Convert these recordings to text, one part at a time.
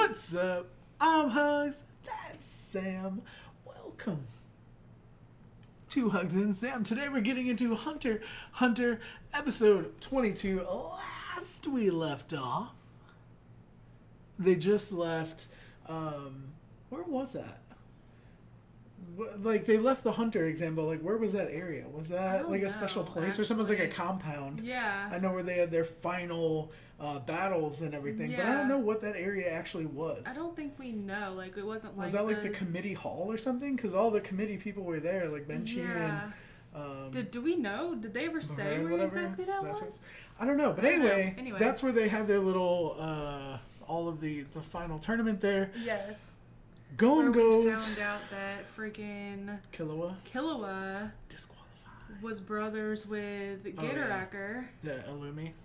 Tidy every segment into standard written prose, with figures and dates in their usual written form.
What's up? I'm HUGZ. That's Sam. Welcome to HUGZ and Sam. Today we're getting into Hunter Hunter episode 22. Last we left off, they just left, where was that? Like, they left the Hunter example. Like, where was that area? Was that, like, a special place? Or something's like a compound? Yeah. I know where they had their final battles and everything. Yeah. But I don't know what that area actually was. I don't think we know. Like, it wasn't like... Was that, like, the committee hall or something? Because all the committee people were there. Like, Benchi and... Do we know? Did they ever say where exactly that was? I don't know. But anyway, that's where they had their little... all of the final tournament there. Yes. Gon goes. We found out that freaking Killua disqualified. Was brothers with Gatorracker. Yeah,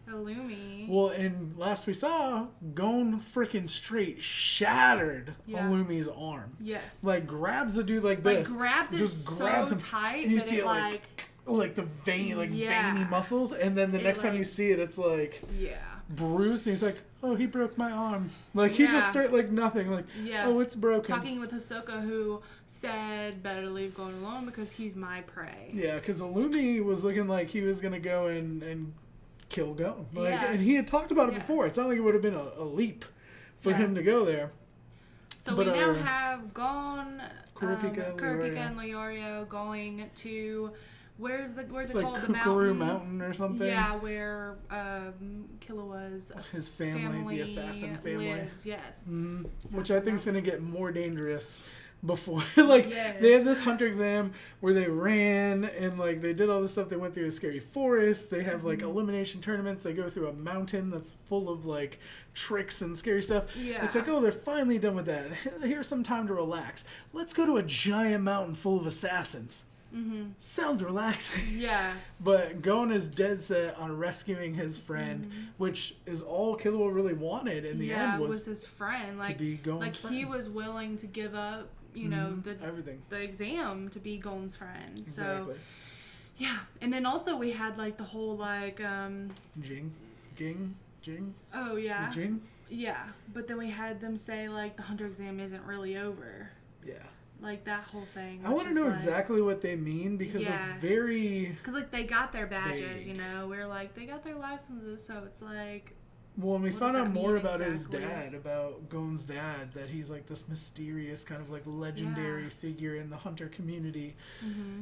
Illumi. Well, and last we saw, Gon freaking straight shattered Illumi's arm. Yes. Like, grabs the dude like this. Like, grabs it just grabs him tight and you that see it like the vein, veiny muscles, and then the next time you see it, it's like bruised, and he's like, oh, he broke my arm. Like, he just straight, like, nothing. Like, oh, it's broken. Talking with Hisoka, who said, better leave Gon alone because he's my prey. Yeah, because Illumi was looking like he was going to go and kill Gon. Like, and he had talked about it before. It's not like it would have been a leap for him to go there. So we now have Gon, Kurapika, and Leorio going to... Where's it called? The Kukuru Mountain or something? Yeah, where Killua's his family, the assassin family, lives. Yes. Which I think is going to get more dangerous before. They had this hunter exam where they ran and like they did all this stuff. They went through a scary forest. They have like elimination tournaments. They go through a mountain that's full of like tricks and scary stuff. Yeah. It's like, oh, they're finally done with that. Here's some time to relax. Let's go to a giant mountain full of assassins. Sounds relaxing. Yeah. But Gon is dead set on rescuing his friend, which is all Killua really wanted in the end was his friend. Like, to be Gon's friend. He was willing to give up, you know, everything. The exam to be Gon's friend. Exactly. So, yeah. And then also we had like the whole like Ging. Oh yeah. Ging? Yeah. But then we had them say like the hunter exam isn't really over. Yeah. Like, that whole thing. I want to know exactly what they mean, because it's very... Because, like, they got their badges, you know? We're like, they got their licenses, so it's like... Well, and we found out more about his dad, about Gon's dad, that he's, like, this mysterious kind of, like, legendary figure in the hunter community.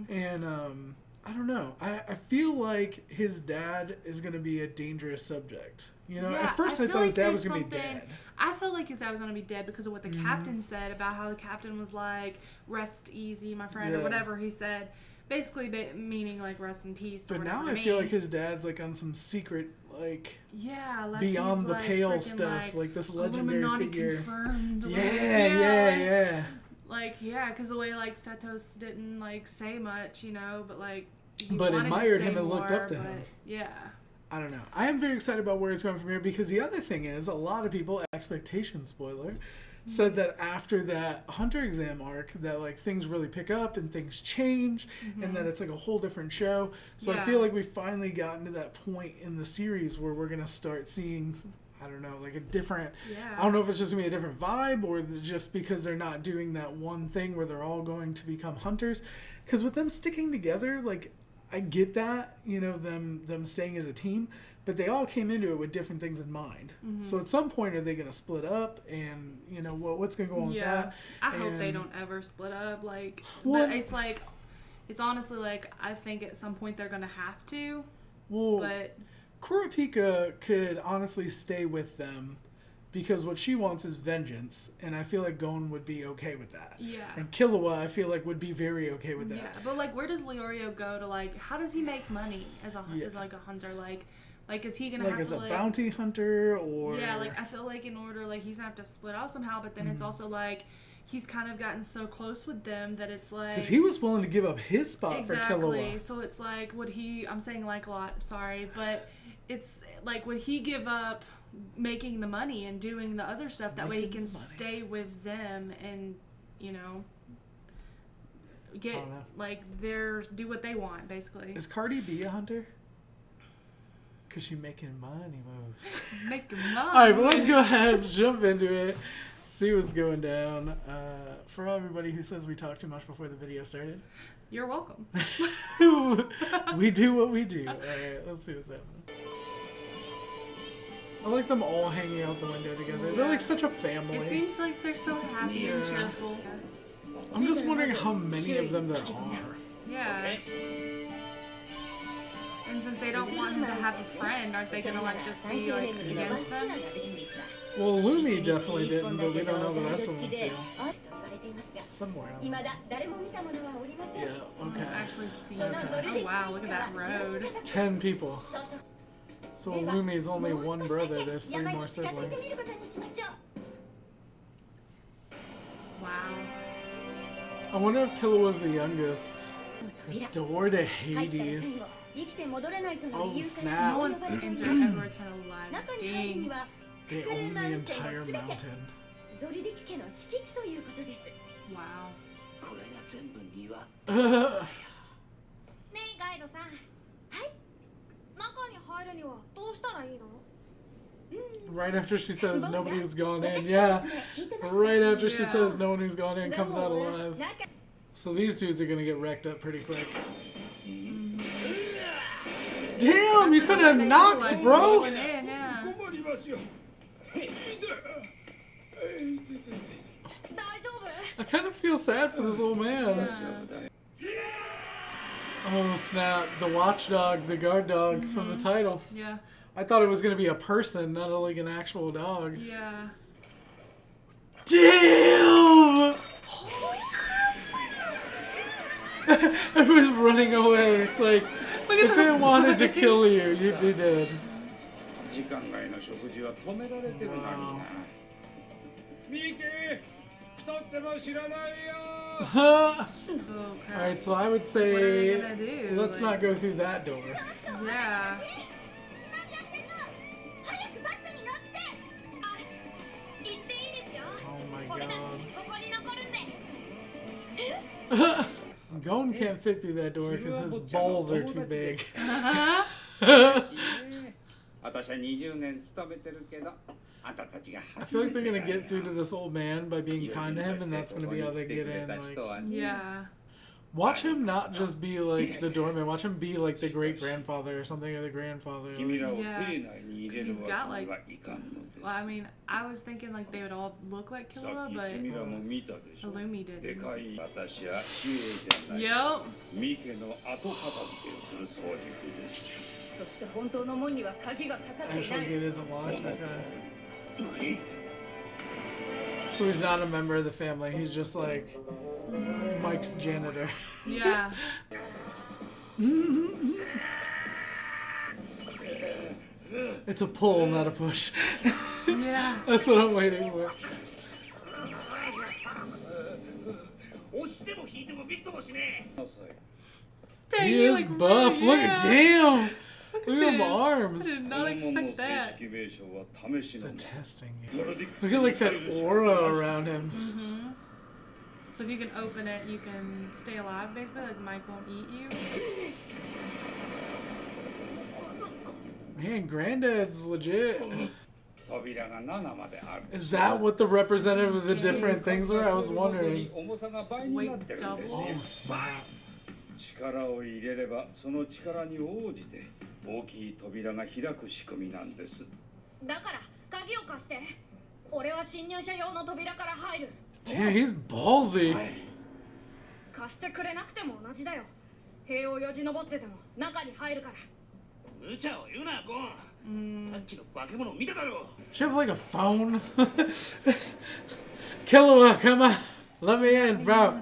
And, I don't know. I feel like his dad is going to be a dangerous subject. You know, at first I thought his dad was going to be dead. I felt like his dad was going to be dead because of what the captain said about how the captain was like, rest easy, my friend, or whatever he said. Basically meaning like rest in peace. But now I feel like his dad's like on some secret, like, beyond the pale stuff, like this legendary Illuminati figure. Confirmed. Yeah. Like, because the way like Setos didn't like say much, you know, but like he admired him and looked up to him. Yeah. I don't know. I am very excited about where it's going from here, because the other thing is, a lot of people, expectation spoiler, said that after that hunter exam arc, that like things really pick up and things change, and that it's like a whole different show. So I feel like we've finally gotten to that point in the series where we're going to start seeing, I don't know, like a different, I don't know if it's just going to be a different vibe, or just because they're not doing that one thing where they're all going to become hunters. Because with them sticking together, like, I get that, you know, them staying as a team, but they all came into it with different things in mind. So at some point, are they going to split up? And, you know, what's going to go on with that? I hope they don't ever split up. Like, but it's like, it's honestly like, I think at some point they're going to have to. Well, but Kurapika could honestly stay with them, because what she wants is vengeance, and I feel like Gon would be okay with that. Yeah. And Killua, I feel like, would be very okay with that. Yeah, but like, where does Leorio go to, like, how does he make money as like a hunter? Like, is he gonna have to, as a bounty hunter, or... Yeah, like, I feel like in order, like, he's gonna have to split off somehow, but then it's also like, he's kind of gotten so close with them that it's like... Because he was willing to give up his spot for Killua. Exactly, so it's like, would he... I'm saying like a lot, sorry, but it's like, would he give up making the money and doing the other stuff, that way he can stay with them and, you know, get like do what they want, basically. Is Cardi B a hunter? Because she's making money moves. Making money. Alright, but let's go ahead and jump into it. See what's going down. For everybody who says we talk too much before the video started, you're welcome. We do what we do. Alright, let's see what's happening. I like them all hanging out the window together. They're like such a family. It seems like they're so happy and cheerful. I'm just wondering how many of them there are. Yeah. And since they don't want him to have a friend, aren't they gonna like just be like against them? Well, Lumi definitely didn't, but we don't know the rest of them feel. Somewhere else. Yeah, okay. Let's actually see. Oh wow, look at that road. 10 people. So Lumi's only one brother, there's 3 more siblings. Wow. I wonder if Killua's the youngest. The door to Hades. Oh snap. No one's entered ever eternal life. Dang. They own the entire mountain. Wow. Right after she says nobody who's gone in, yeah. Right after she says no one who's gone in comes out alive. So these dudes are gonna get wrecked up pretty quick. Damn, you could have knocked, bro! I kind of feel sad for this little man. Oh snap, the watchdog, the guard dog from the title. Yeah. I thought it was going to be a person, not like an actual dog. Yeah. Damn! Holy crap! Everyone's running away. It's like, if they wanted to kill you, you'd be dead. Wow. Alright, so I would say, let's not go through that door. Yeah. Oh my god. Gon can't fit through that door because his balls are too big. I feel like they're gonna get through to this old man by being kind to him, and that's gonna be how they get in. Like, yeah. Watch him not just be like the doorman. Watch him be like the great grandfather or something, or the grandfather. Yeah. Because he's got like. Well, I mean, I was thinking like they would all look like Killua, but Illumi did. Yup. Actually, it isn't locked. Okay. So he's not a member of the family. He's just like Mike's janitor. Yeah. It's a pull, not a push. Yeah. That's what I'm waiting for. Dang, He is like, buff. really, Look yeah. at damn. Look at them this. arms. I did not expect that. The testing. Look at like that aura around him. So if you can open it, you can stay alive. Basically, like Mike won't eat you. Man, Granddad's legit. Is that what the representative of the different things were? I was wondering. Weight double. Oh, snap. Damn, he's ballsy. Should have like a phone. Killua, come on. Let me in, bro.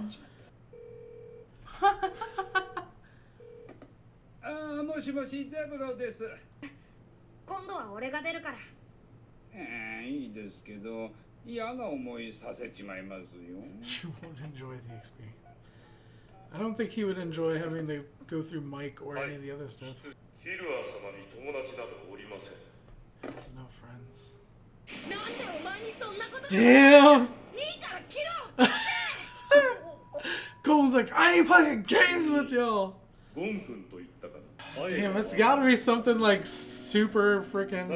She won't enjoy the experience. I don't think he would enjoy having to go through Mike or any of the other stuff. He has no friends. Damn! Gon's like, I ain't playing games with y'all! Damn, it's gotta be something like super freaking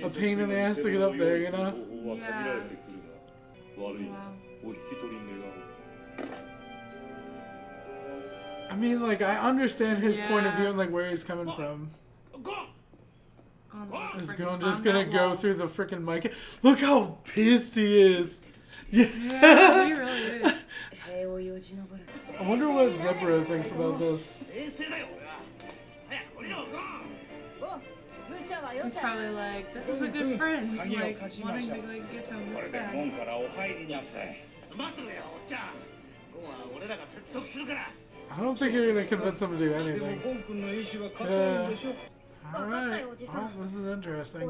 a pain in the ass to get up there, you know? Yeah. I mean, like, I understand his point of view and like where he's coming from. Is Gon just gonna go through the freaking mic? Look how pissed he is. Yeah, he really is. I wonder what Zebra thinks about this. He's probably like, this is a good friend, like wanting to like get to him this bad. I don't think you're gonna convince him to do anything. Alright, well, this is interesting.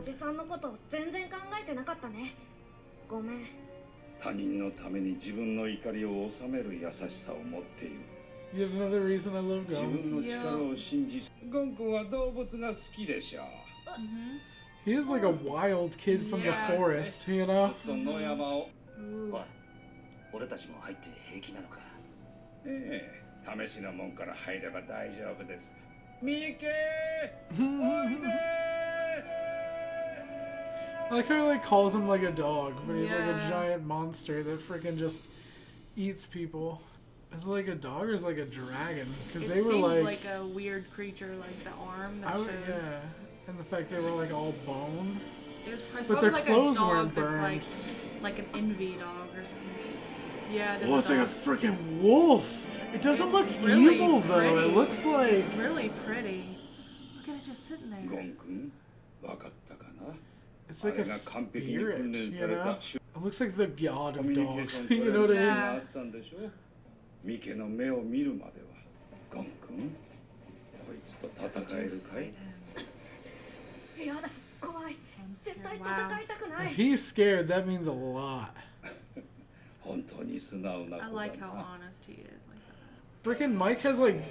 Yet another reason I love Gon. He is like a wild kid from the forest, you know? I like how he like calls him like a dog, but he's like a giant monster that freaking just eats people. Is it like a dog or is it like a dragon? Because they were like a weird creature, like the arm that showed. Yeah, and the fact they were like all bone. It was but their like clothes a dog weren't that's burned. Like an envy dog or something. Yeah. Oh, it's like a freaking wolf. It doesn't look really evil though. Pretty. It looks like it's really pretty. Look at it just sitting there. It's like a spirit, you know? It looks like the god of dogs. You know what I mean? If he's scared, that means a lot. I like how honest he is like that. Frickin' Mike has like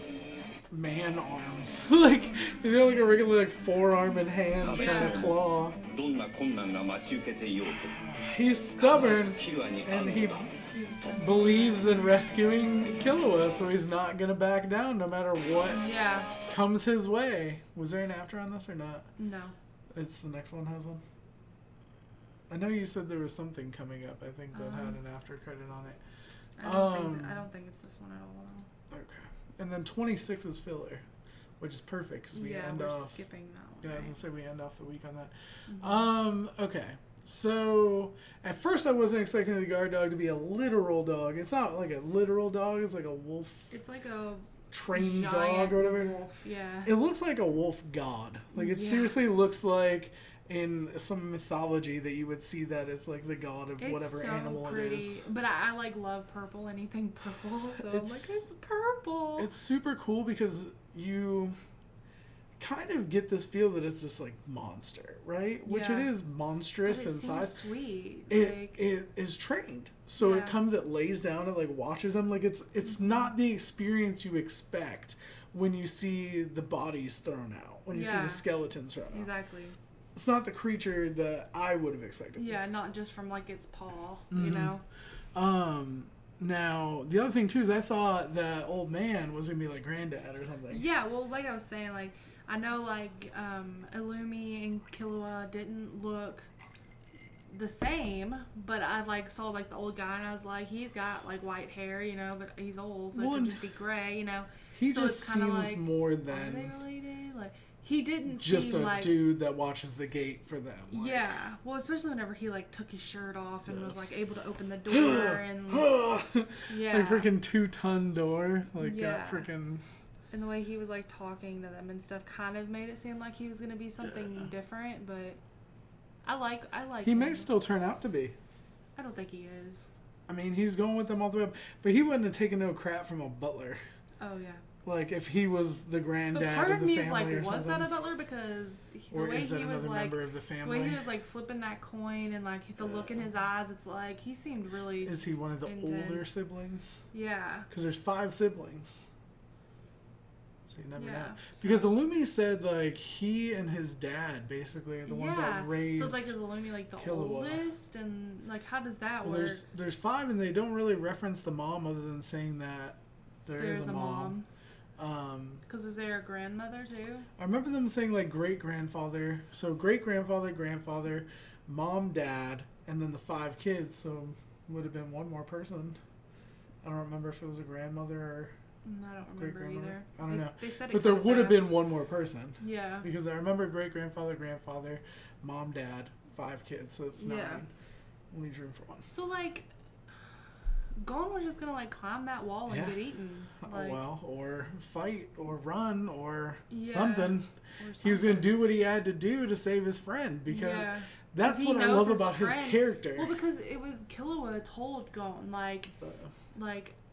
man arms. Like, you know, like a regular like forearm and hand kind of claw. He's stubborn and he believes in rescuing Killua, so he's not gonna back down no matter what comes his way. Was there an after on this or not? No. It's the next one has one? I know you said there was something coming up, I think, that had an after credit on it. I don't think it's this one at all. Okay. And then 26 is filler, which is perfect because we end off skipping that one. Yeah, I was gonna say we end off the week on that. Okay. So at first I wasn't expecting the guard dog to be a literal dog. It's not like a literal dog, it's like a wolf. It's like a trained dog or whatever. Wolf, yeah. It looks like a wolf god. Like it seriously looks like in some mythology that you would see that as like the god of whatever animal it is. But I like love purple, anything purple. So I'm like, it's purple. It's super cool because you kind of get this feel that it's this like monster, right? Which it is monstrous inside. Sweet. It is trained. So it comes, it lays down, it like watches them. Like it's not the experience you expect when you see the bodies thrown out, when you see the skeletons thrown out. Exactly. It's not the creature that I would have expected. Yeah, not just from like its paw, you know? Now, the other thing too is I thought that old man was going to be like granddad or something. Yeah, well, like I was saying, like, I know like Illumi and Killua didn't look the same, but I like saw like the old guy and I was like, he's got like white hair, you know, but he's old, so it could just be gray, you know? He so just seems like, more than... Are they related? Like... He didn't just seem a like, dude that watches the gate for them. Like. Yeah, well, especially whenever he like took his shirt off and was like able to open the door and like freaking 2-ton door, like got freaking. And the way he was like talking to them and stuff kind of made it seem like he was gonna be something different, but I like. He may still turn out to be. I don't think he is. I mean, he's going with them all the way up, but he wouldn't have taken no crap from a butler. Oh yeah. Like if he was the granddad but part of the me family, is like, or was that a butler? Because the way he was like, member of the family? The way he was like flipping that coin and like the look in his eyes, it's like he seemed really. Is he one of the intense. older siblings? Yeah. Because there's 5 siblings, so you never know. So. Because Illumi said like he and his dad basically are the ones that raised. So it's like is Illumi like the oldest, and like how does that work? There's 5, and they don't really reference the mom other than saying that there's a mom. Because is there a grandmother too? I remember them saying like great-grandfather. So great-grandfather, grandfather, mom, dad, and then the 5 kids. So would have been one more person. I don't remember if it was a grandmother or I don't remember either. I don't know. They said it but there would have fast. been one more person. Yeah. Because I remember great-grandfather, grandfather, mom, dad, 5 kids, so it's 9. Leaves room for one. So, like, Gon was just gonna, like, climb that wall and get eaten. Like, or fight, or run, or something. Or something. He was gonna do what he had to do to save his friend, because that's what I love about his character. Well, because it was Killua told Gon, like,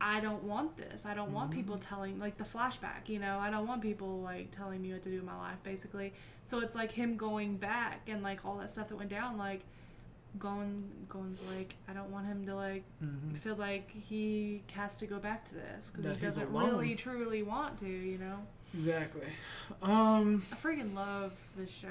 I don't want this. I don't want people telling, like, the flashback, you know? I don't want people, like, telling me what to do in my life, basically. So it's, like, him going back and, like, all that stuff that went down, like, Gon's like, I don't want him to, like, feel like he has to go back to this, because he doesn't really, truly want to, you know? Exactly. I freaking love this show.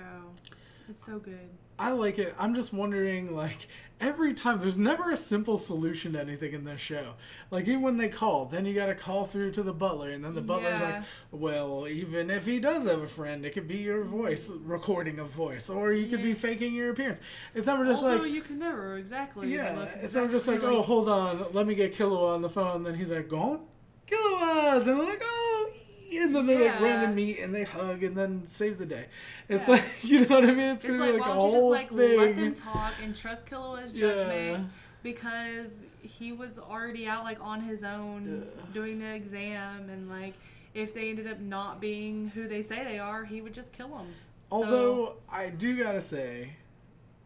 It's so good. I like it. I'm just wondering, like, every time, there's never a simple solution to anything in this show. Like, even when they call, then you gotta call through to the butler, and then the butler's like, well, even if he does have a friend, it could be your voice, recording of voice, or you could be faking your appearance. It's never just Although you can never exactly. Yeah, it's never just like, oh, hold on, let me get Killua on the phone, then he's like, Gon? Killua! Then they're like, oh, and then they like run and meet and they hug and then save the day. It's like, you know what I mean? It's gonna be like a whole thing. Let them talk and trust Killua's judgment, because he was already out like on his own doing the exam, and like if they ended up not being who they say they are, he would just kill them. Although I do gotta say,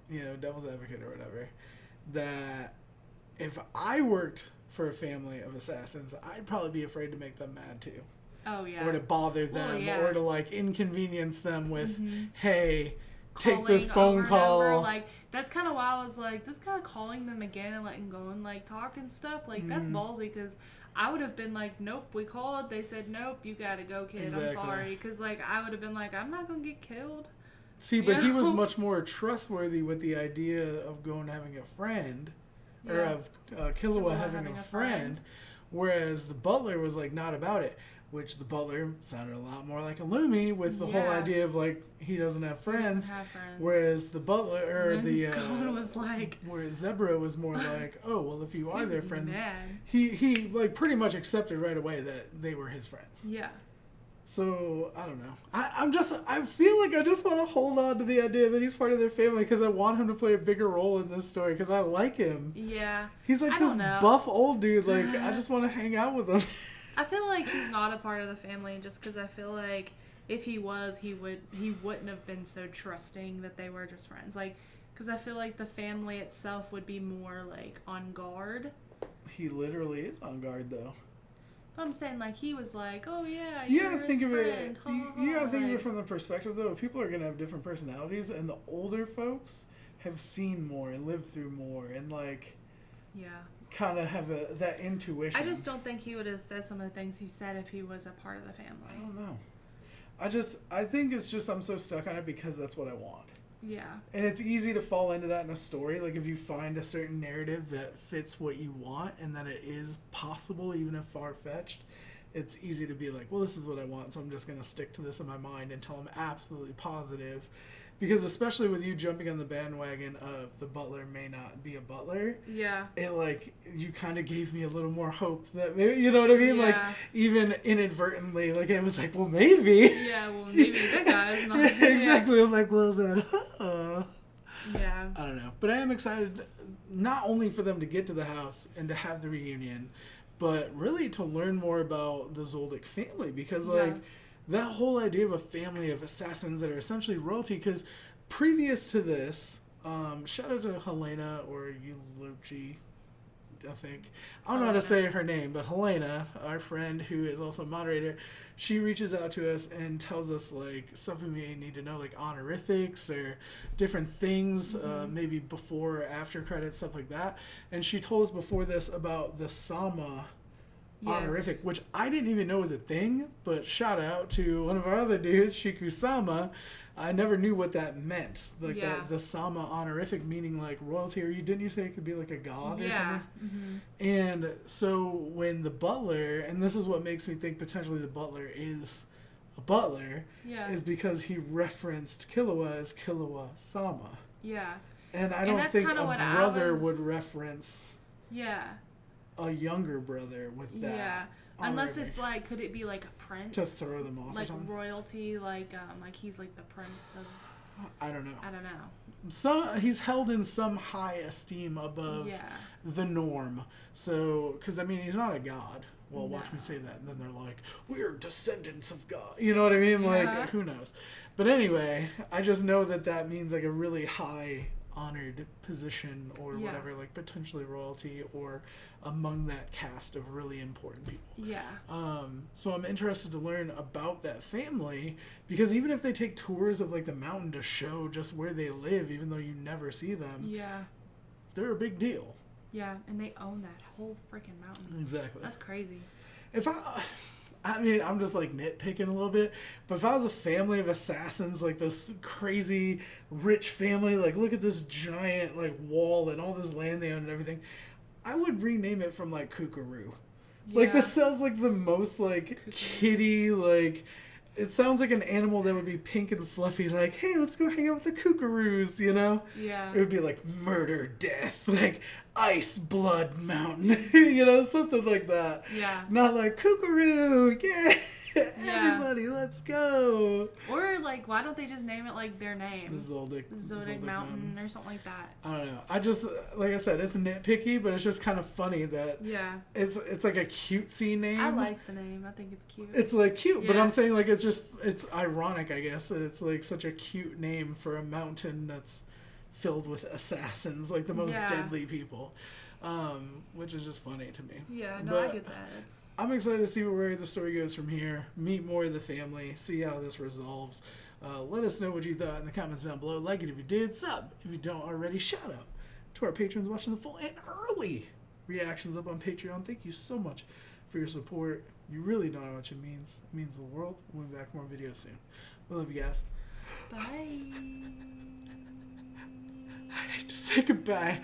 you know, devil's advocate or whatever, that if I worked for a family of assassins, I'd probably be afraid to make them mad too. Oh, yeah. Or to bother them, or to, like, inconvenience them with, hey, take this phone call. Like, that's kind of why I was like, this guy calling them again and letting go and, like, talk and stuff, like, that's ballsy, because I would have been like, nope, we called. They said, nope, you gotta go, kid. Exactly. I'm sorry. Because, like, I would have been like, I'm not gonna get killed. See, but he was much more trustworthy with the idea of going having a friend, or of Killua having a friend, whereas the butler was, like, not about it. Which the butler sounded a lot more like a Lumi with the whole idea of, like, he doesn't have friends. Whereas the butler, or Gon was like... Whereas Zebra was more like, oh, well, if you are their friends... He, like, pretty much accepted right away that they were his friends. Yeah. So, I don't know. I feel like I just want to hold on to the idea that he's part of their family, because I want him to play a bigger role in this story, because I like him. Yeah. He's like this buff old dude, like, I just want to hang out with him. I feel like he's not a part of the family, just because I feel like if he was, he wouldn't have been so trusting that they were just friends. Like, because I feel like the family itself would be more, like, on guard. He literally is on guard, though. But I'm saying, like, he was like, oh, yeah, you gotta think of it. You gotta think of it from the perspective, though. People are gonna have different personalities, and the older folks have seen more and lived through more, and, like... Yeah. Kind of have that intuition. I just don't think he would have said some of the things he said if he was a part of the family. I don't know. I think it's just I'm so stuck on it because that's what I want. Yeah. And it's easy to fall into that in a story. Like, if you find a certain narrative that fits what you want and that it is possible, even if far-fetched, it's easy to be like, well, this is what I want, so I'm just going to stick to this in my mind until I'm absolutely positive. Because especially with you jumping on the bandwagon of the butler may not be a butler, it, like, you kind of gave me a little more hope that maybe, you know what I mean? Yeah. Like, even inadvertently, like, it was like, well, maybe. Yeah, well, maybe that guy's not. Exactly. I was like, well, then, Yeah. I don't know. But I am excited, not only for them to get to the house and to have the reunion, but really to learn more about the Zoldyck family. Because, like... that whole idea of a family of assassins that are essentially royalty, because previous to this, shout out to Helena, or Eulogy, I think. I don't know how to say her name, but Helena, our friend who is also a moderator, she reaches out to us and tells us, like, stuff we may need to know, like honorifics or different things, maybe before or after credits, stuff like that. And she told us before this about the Sama honorific, which I didn't even know was a thing, but shout out to one of our other dudes, Shiku-sama. I never knew what that meant. Like, that, the Sama honorific meaning, like, royalty, or didn't you say it could be, like, a god or something? Mm-hmm. And so when the butler, and this is what makes me think potentially the butler is a butler, is because he referenced Killua as Killua-sama. Yeah. And I don't think a brother would reference... Yeah. a younger brother with that. Yeah. Unless it's like, could it be like a prince? To throw them off like or something? royalty, like he's like the prince of... I don't know. I don't know. So he's held in some high esteem above the norm. So, because I mean, he's not a god. Well, watch me say that, and then they're like, "We're descendants of God." You know what I mean? Like, who knows? But anyway, I just know that means like a really high honored position or whatever, like potentially royalty or among that cast of really important people. Yeah. So I'm interested to learn about that family, because even if they take tours of like the mountain to show just where they live, even though you never see them, they're a big deal. Yeah, and they own that whole freaking mountain. Exactly. That's crazy. If I mean, I'm just like nitpicking a little bit, but if I was a family of assassins, like this crazy rich family, like look at this giant like wall and all this land they own and everything, I would rename it from like Kookaroo. Like this sounds like the most like kitty, like it sounds like an animal that would be pink and fluffy, like, hey, let's go hang out with the Kookaroos, you know? Yeah. It would be like murder, death, like ice, blood, mountain, you know, something like that. Yeah. Not like Kookaroo, yeah. Everybody, let's go. Or like, why don't they just name it like their name? The Zodiac Mountain or something like that. I don't know. I just, like I said, it's nitpicky, but it's just kind of funny that it's like a cutesy name. I like the name. I think it's cute. It's like cute, but I'm saying like it's ironic, I guess, that it's like such a cute name for a mountain that's filled with assassins, like the most deadly people. Which is just funny to me. Yeah, no, I get that. I'm excited to see where the story goes from here. Meet more of the family. See how this resolves. Let us know what you thought in the comments down below. Like it if you did. Sub if you don't already. Shout out to our patrons watching the full and early reactions up on Patreon. Thank you so much for your support. You really don't know how much it means. It means the world. We'll be back more videos soon. We love you guys. Bye. I hate to say goodbye.